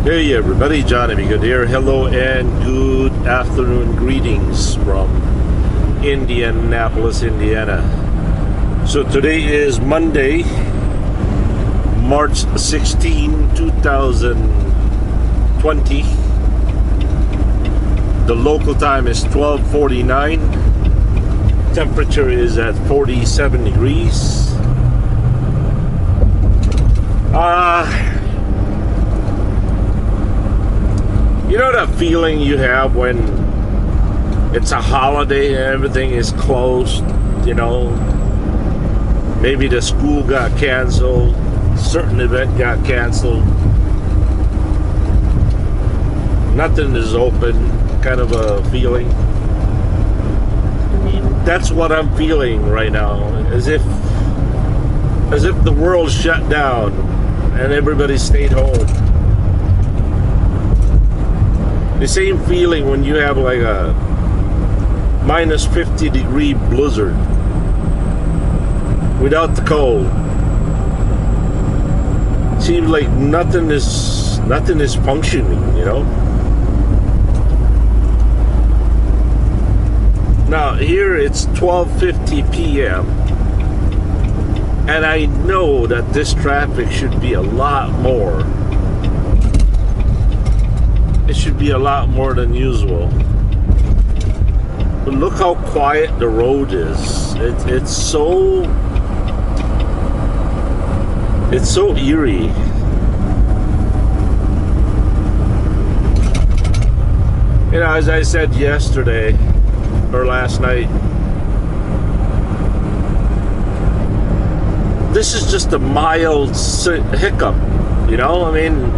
Hey everybody, Johnny Good here. Hello and good afternoon greetings from Indianapolis, Indiana. So today is Monday, March 16, 2020. The local time is 12:49. Temperature is at 47 degrees. You know that feeling you have when it's a holiday and everything is closed, you know? Maybe the school got canceled, certain event got canceled, nothing is open, kind of a feeling. That's what I'm feeling right now, as if the world shut down and everybody stayed home. The same feeling when you have like a minus 50 degree blizzard without the cold. Seems like nothing is functioning, you know. Now here it's 12:50 p.m. and I know that this traffic should be a lot more. It should be a lot more than usual. But look how quiet the road is. It's so eerie. You know, as I said yesterday or last night, this is just a mild hiccup, you know? I mean,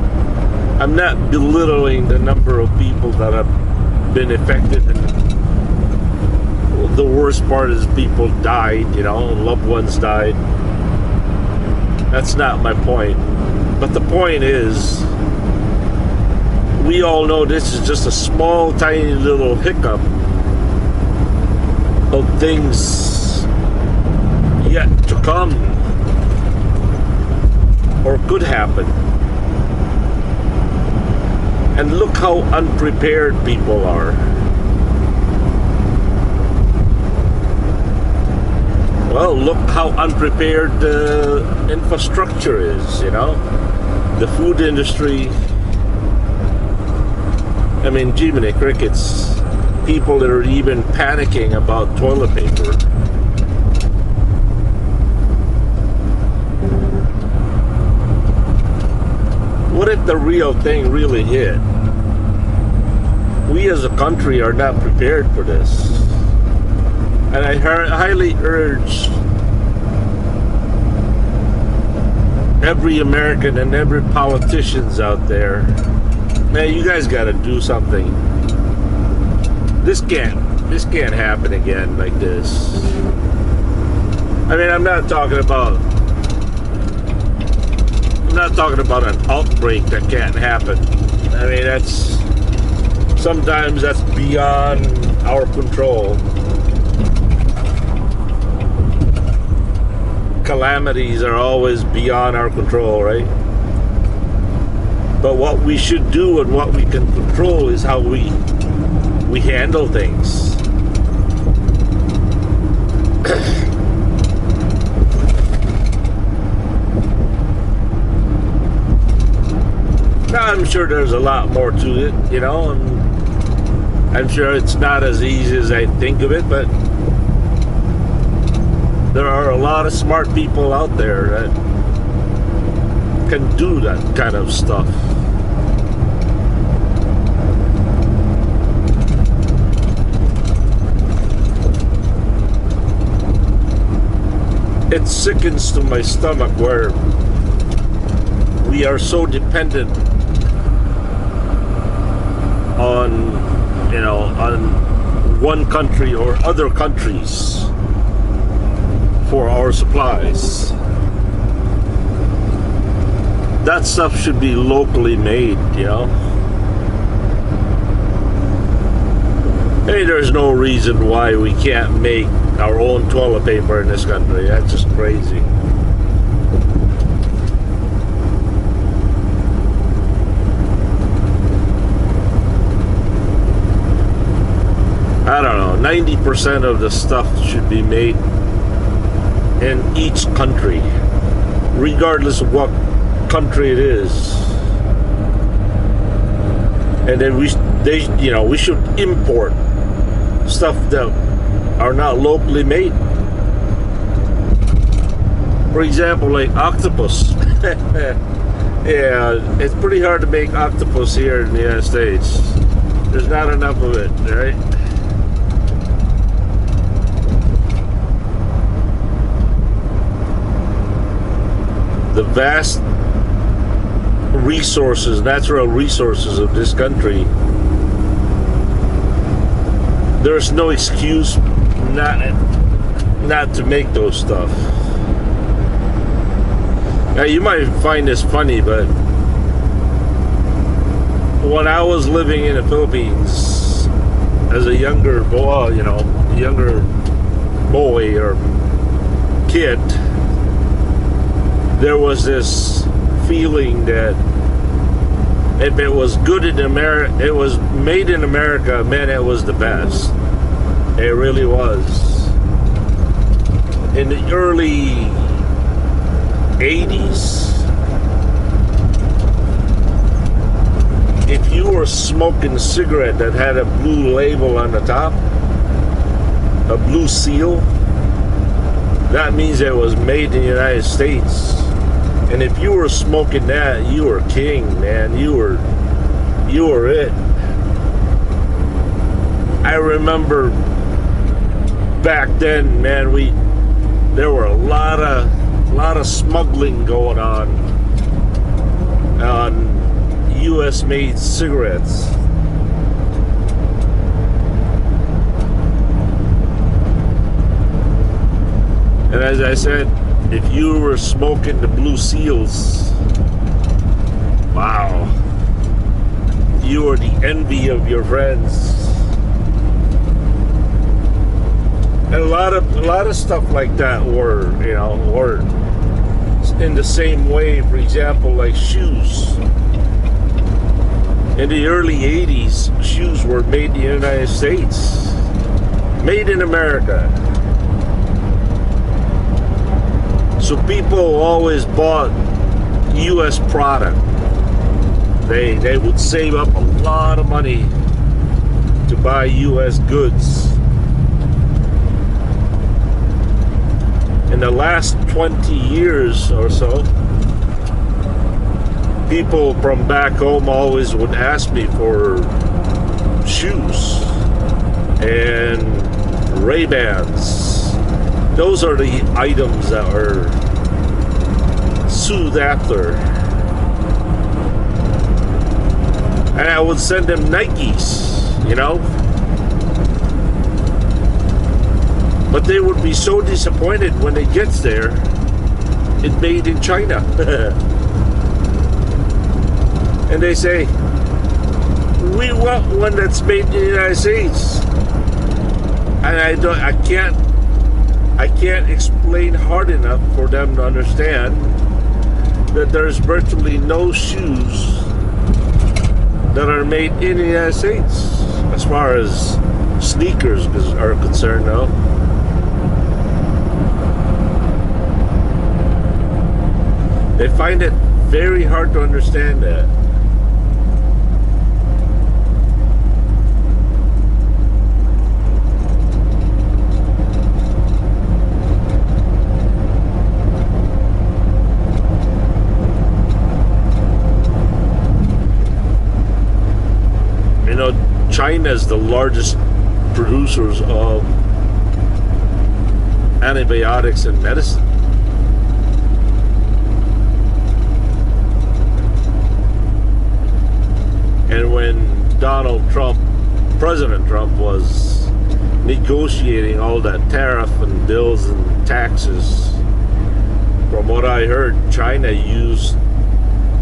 I'm not belittling the number of people that have been affected, and the worst part is people died, you know, loved ones died. That's not my point. But the point is, we all know this is just a small, tiny little hiccup of things yet to come or could happen. And look how unprepared people are. Well, look how unprepared the infrastructure is, you know. The food industry. I mean, Jiminy Crickets. People that are even panicking about toilet paper. What if the real thing really hit? We as a country are not prepared for this. And I highly urge every American and every politicians out there, man, you guys got to do something. This can't happen again like this. I mean, I'm not talking about an outbreak that can't happen. I mean, sometimes that's beyond our control. Calamities are always beyond our control, right? But what we should do and what we can control is how we handle things. I'm sure there's a lot more to it, you know, and I'm sure it's not as easy as I think of it, but there are a lot of smart people out there that can do that kind of stuff. It sickens to my stomach where we are so dependent on one country or other countries for our supplies. That stuff should be locally made, you know. Hey, there's no reason why we can't make our own toilet paper in this country. That's just crazy. I don't know, 90% of the stuff should be made in each country, regardless of what country it is. And then we should import stuff that are not locally made. For example, like octopus. Yeah, it's pretty hard to make octopus here in the United States. There's not enough of it, right? The vast resources, natural resources of this country, there's no excuse not to make those stuff. Now you might find this funny, but when I was living in the Philippines as a younger boy, or kid, there was this feeling that if it was good in America, it was made in America, man, it was the best. It really was. In the early 80s, if you were smoking a cigarette that had a blue label on the top, a blue seal, that means it was made in the United States. And if you were smoking that, you were king, man. You were it. I remember back then, man, there were a lot of smuggling going on U.S. made cigarettes. And as I said, if you were smoking the blue seals, wow, you were the envy of your friends. And a lot of stuff like that were in the same way. For example, like shoes. In the early 80s, shoes were made in the United States. Made in America. So people always bought U.S. product. They would save up a lot of money to buy U.S. goods. In the last 20 years or so, people from back home always would ask me for shoes and Ray-Bans. Those are the items that are sought after. And I would send them Nikes, But they would be so disappointed when it gets there. It's made in China. And they say, we want one that's made in the United States. And I can't explain hard enough for them to understand that there's virtually no shoes that are made in the United States, as far as sneakers are concerned now. They find it very hard to understand that. China is the largest producers of antibiotics and medicine. And when President Trump was negotiating all that tariff and bills and taxes, from what I heard, China used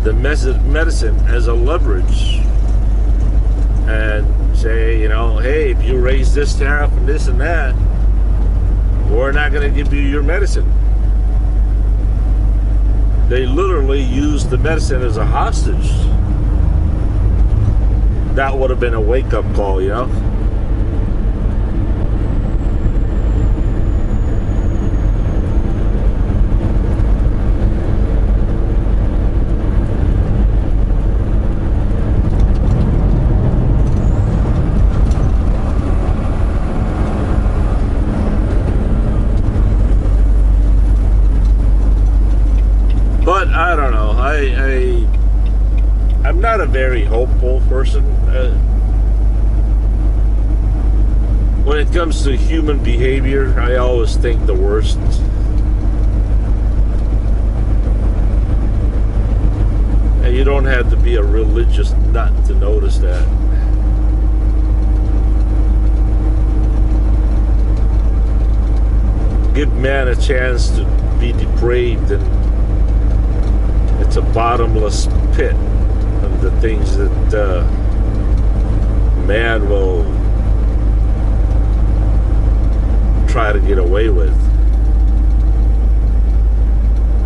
the medicine as a leverage and say, hey, if you raise this tariff and this and that, we're not going to give you your medicine. They literally used the medicine as a hostage. That would have been a wake-up call, I don't know. I'm not a very hopeful person. When it comes to human behavior, I always think the worst. And you don't have to be a religious nut to notice that. Give man a chance to be depraved, and it's a bottomless pit of the things that man will try to get away with.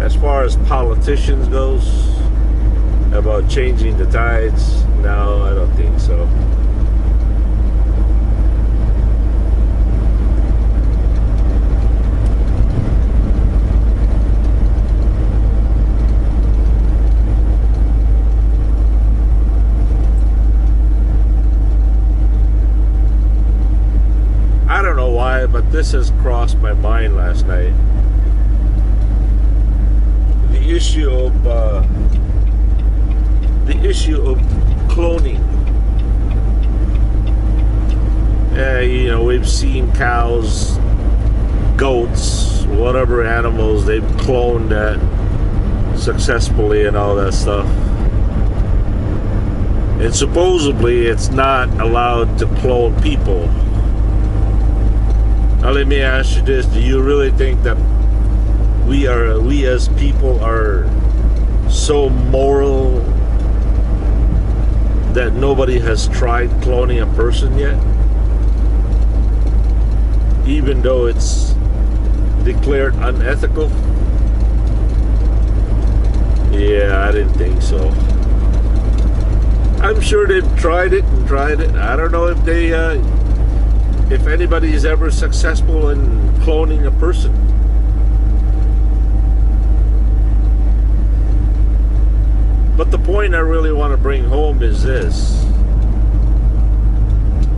As far as politicians goes, about changing the tides, no, I don't think so. I don't know why, but this has crossed my mind last night. The issue of cloning. You know, we've seen cows, goats, whatever animals they've cloned that successfully and all that stuff. And supposedly it's not allowed to clone people. Now let me ask you this: do you really think that we as people are so moral that nobody has tried cloning a person yet? Even though it's declared unethical? Yeah, I didn't think so. I'm sure they've tried it and tried it. I don't know if they if anybody is ever successful in cloning a person. But the point I really want to bring home is this.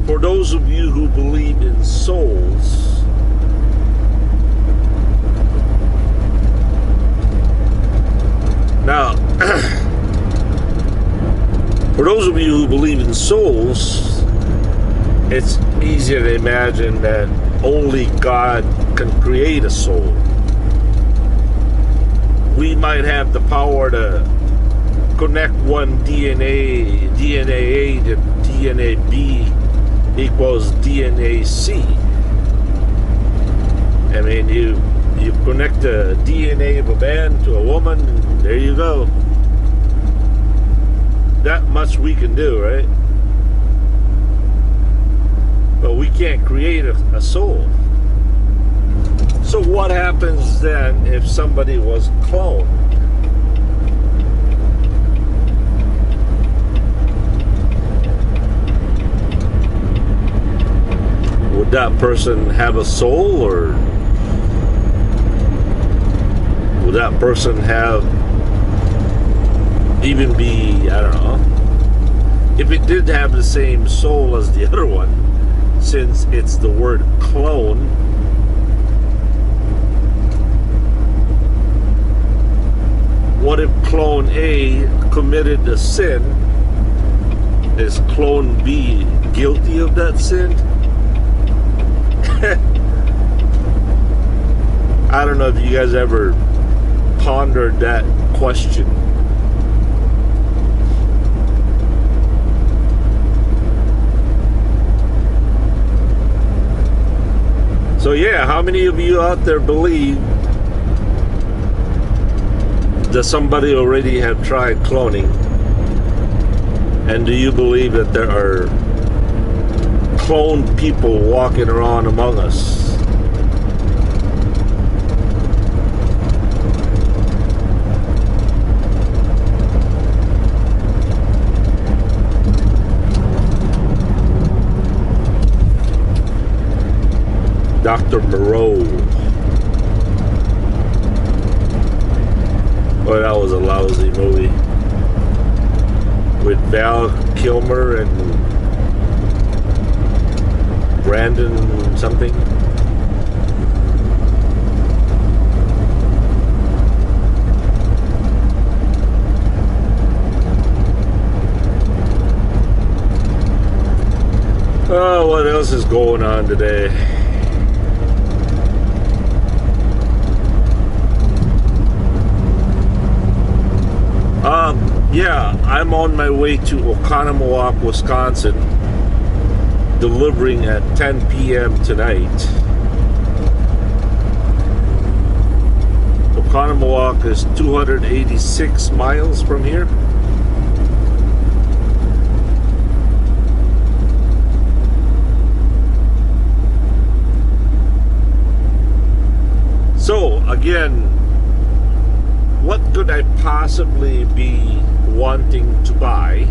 For those of you who believe in souls, now, for those of you who believe in souls, it's easier to imagine that only God can create a soul. We might have the power to connect one DNA A to DNA B equals DNA C. I mean, you connect the DNA of a man to a woman, and there you go. That much we can do, right? But we can't create a soul. So what happens then if somebody was cloned? Would that person have a soul, or would that person even be, I don't know, if it did have the same soul as the other one, since it's the word clone, what if clone A committed a sin? Is clone B guilty of that sin? I don't know if you guys ever pondered that question. So yeah, how many of you out there believe that somebody already have tried cloning? And do you believe that there are cloned people walking around among us? Dr. Moreau. Well, that was a lousy movie with Val Kilmer and Brandon something. else is going on today? Yeah, I'm on my way to Oconomowoc, Wisconsin, delivering at 10 p.m. tonight. Oconomowoc is 286 miles from here. So, again, what could I possibly be wanting to buy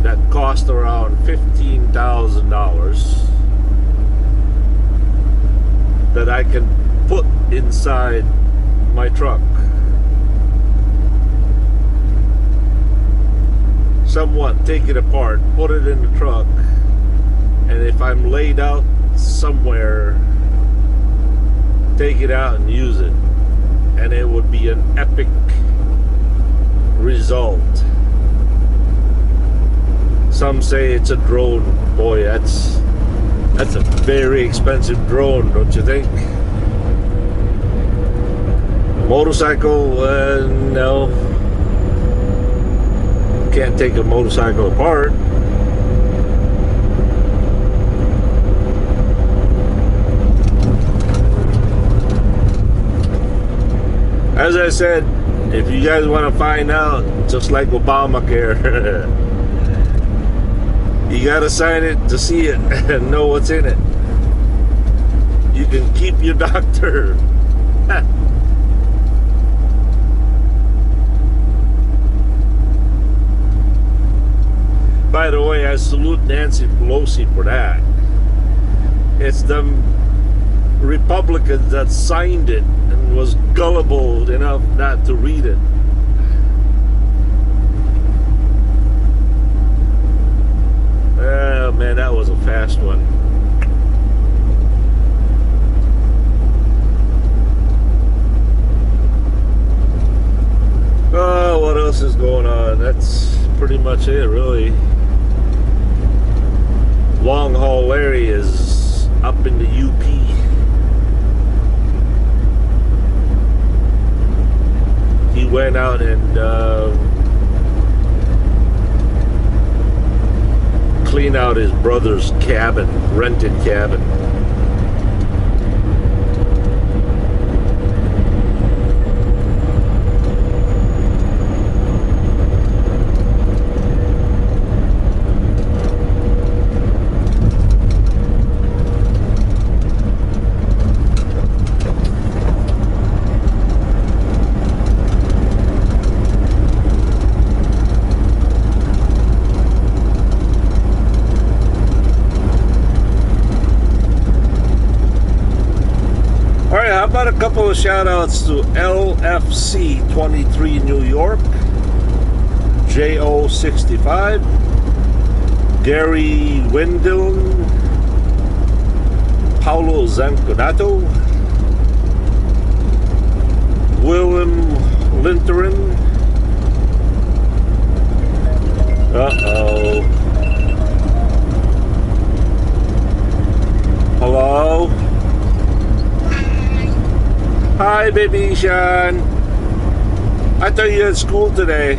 that cost around $15,000 that I can put inside my truck? Somewhat take it apart, put it in the truck, and if I'm laid out somewhere, take it out and use it, and it would be an epic result. Some say it's a drone. Boy, that's a very expensive drone, don't you think? A motorcycle, no. Can't take a motorcycle apart. As I said, if you guys want to find out, just like Obamacare, you gotta sign it to see it and know what's in it. You can keep your doctor. By the way, I salute Nancy Pelosi for that. It's the Republicans that signed it and was gullible enough not to read it. Oh man, that was a fast one. Oh, what else is going on? That's pretty much it, really. Long Haul Larry is up in the UP. He went out and cleaned out his brother's cabin, rented cabin. How about a couple of shout outs to LFC 23 New York, JO 65, Gary Wendell, Paulo Zanconato, William Linterin. Uh-oh. Hello? Hi, baby Sean. I thought you had school today.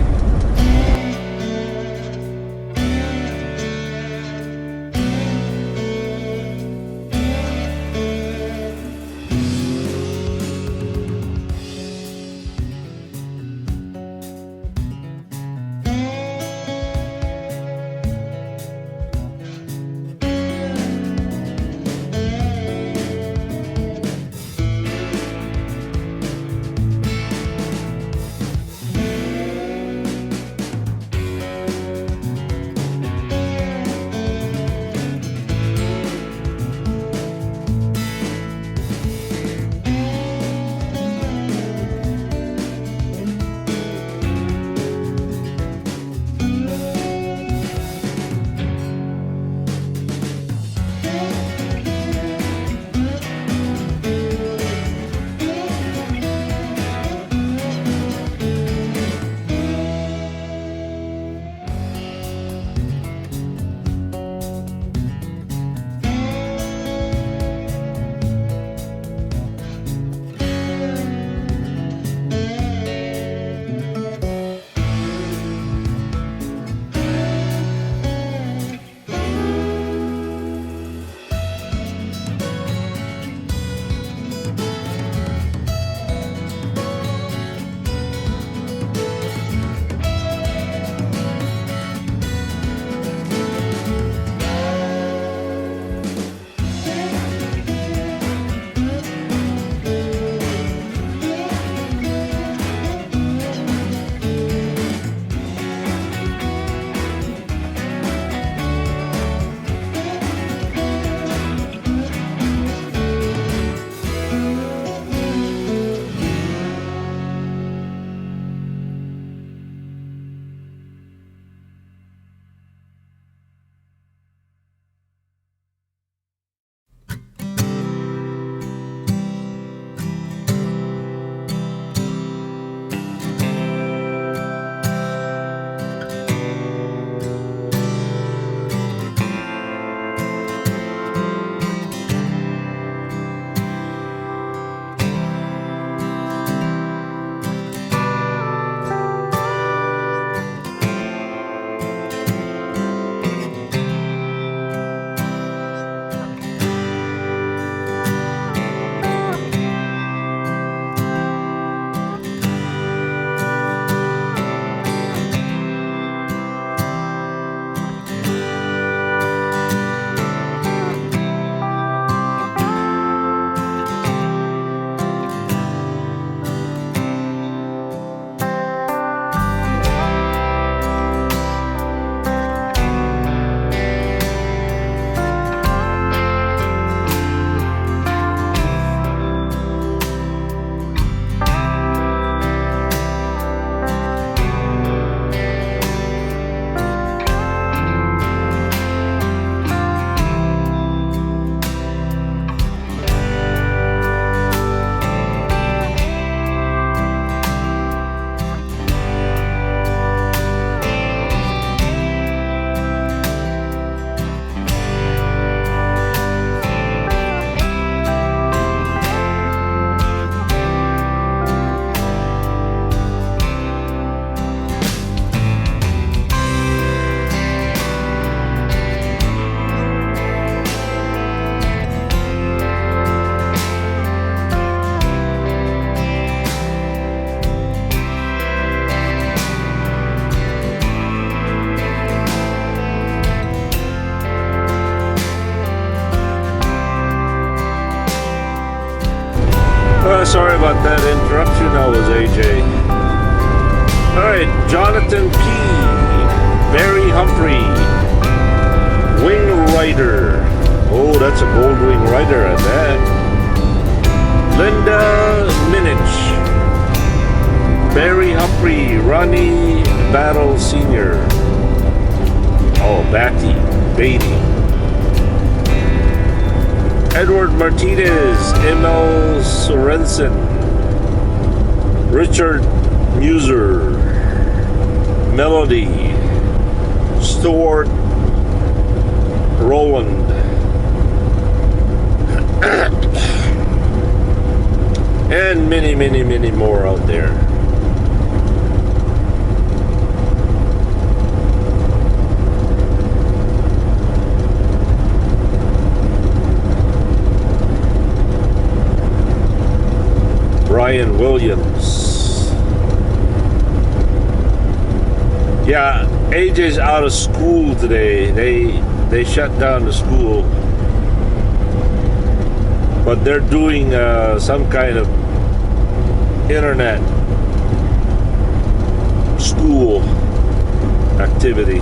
Sorry about that interruption. That was AJ. Alright, Jonathan P. Barry Humphrey. Wing Rider. Oh, that's a gold wing rider at that. Linda Minich. Barry Humphrey. Ronnie Battle Sr. Oh, Beatty. Edward Martinez, Emil Sorensen, Richard Muser, Melody, Stuart Roland, and many more out there. Brian Williams. Yeah, AJ's out of school today. They shut down the school, but they're doing some kind of internet school activity.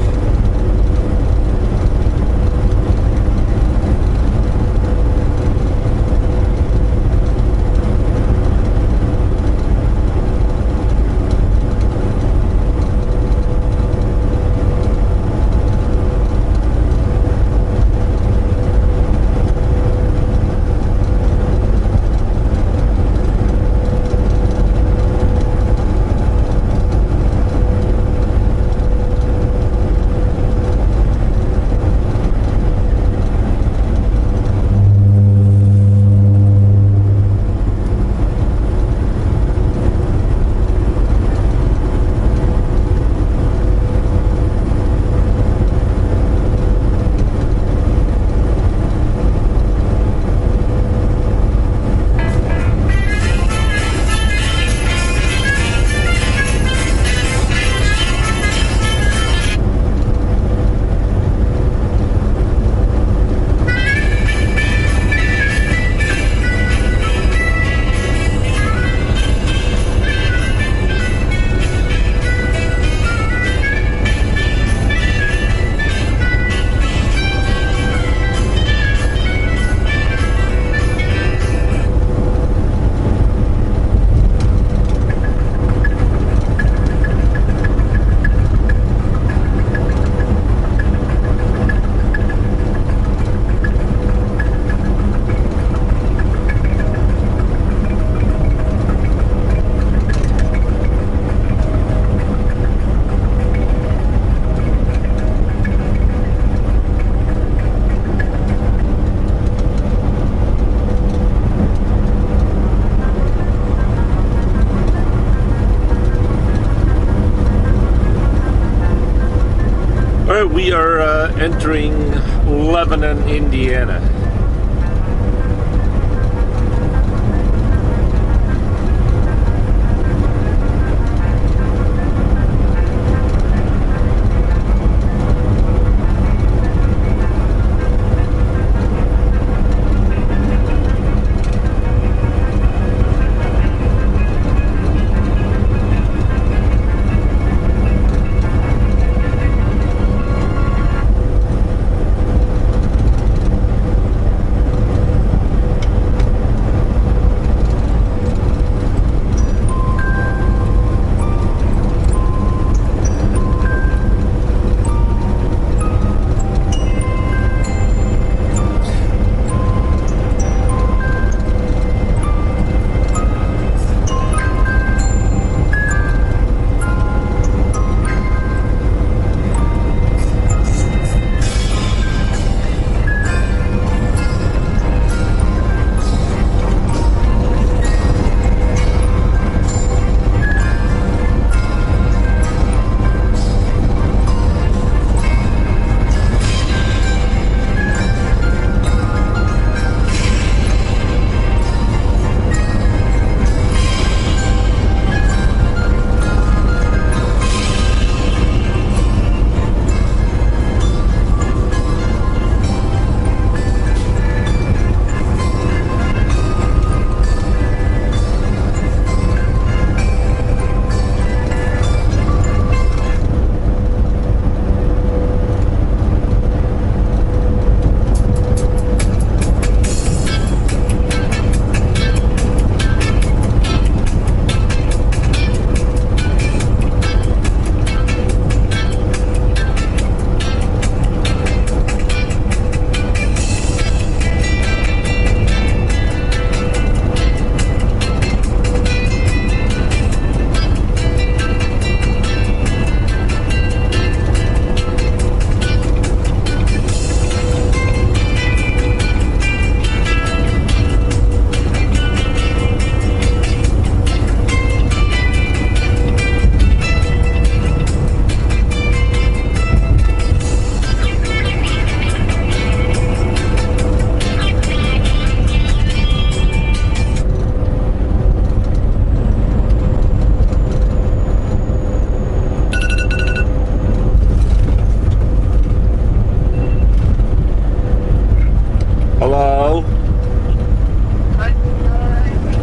We are entering Lebanon, Indiana.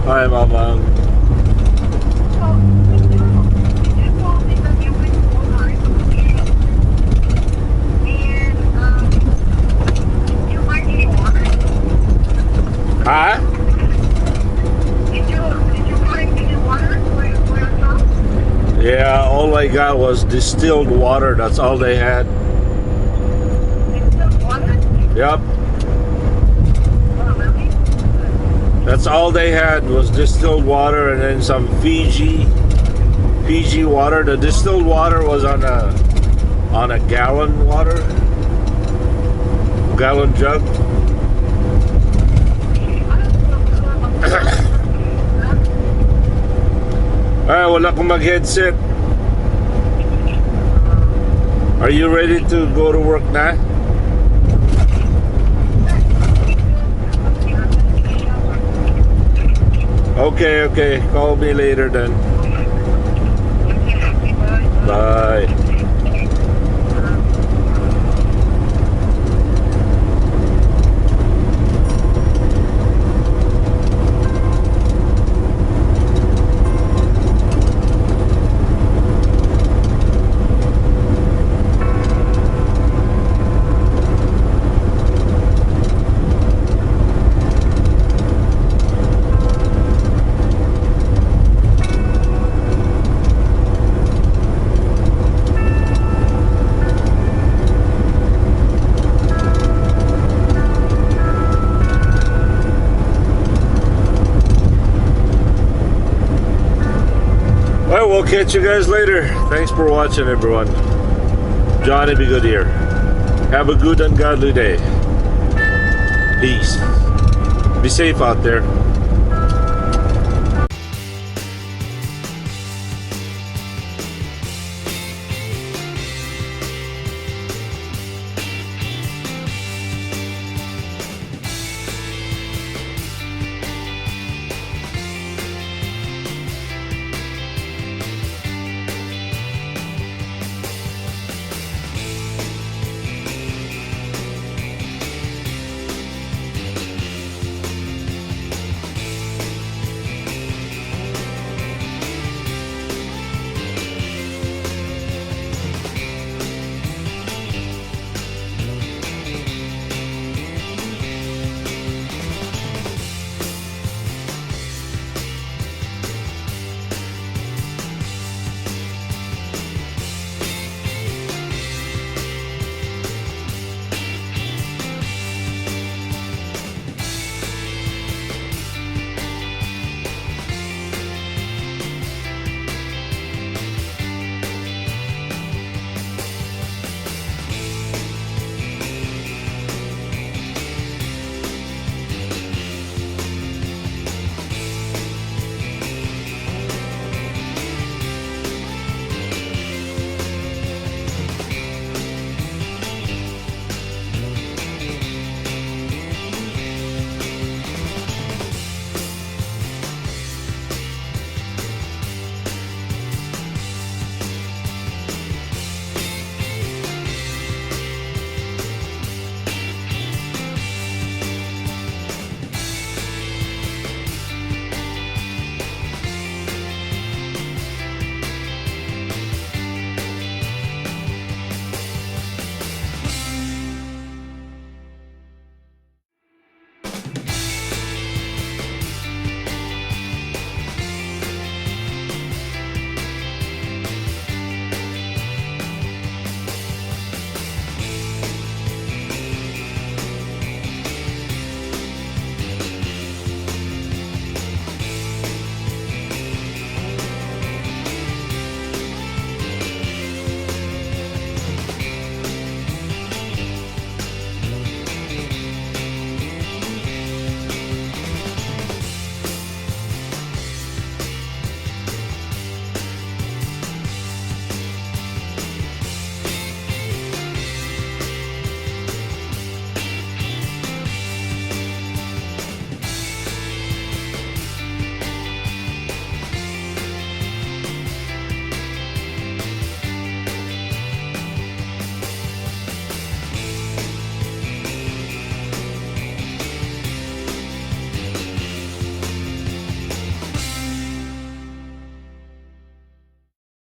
Hi, Mama. Huh? Yeah, all I got was distilled water. That's all they had. Yep. That's all they had was distilled water and then some Fiji water. The distilled water was on a gallon jug. Ay, wala akong mag-headset. Are you ready to go to work na? Okay. Call me later then. Bye. Well, we'll catch you guys later. Thanks for watching, everyone. Johnny Be Good here. Have a good and godly day. Peace. Be safe out there.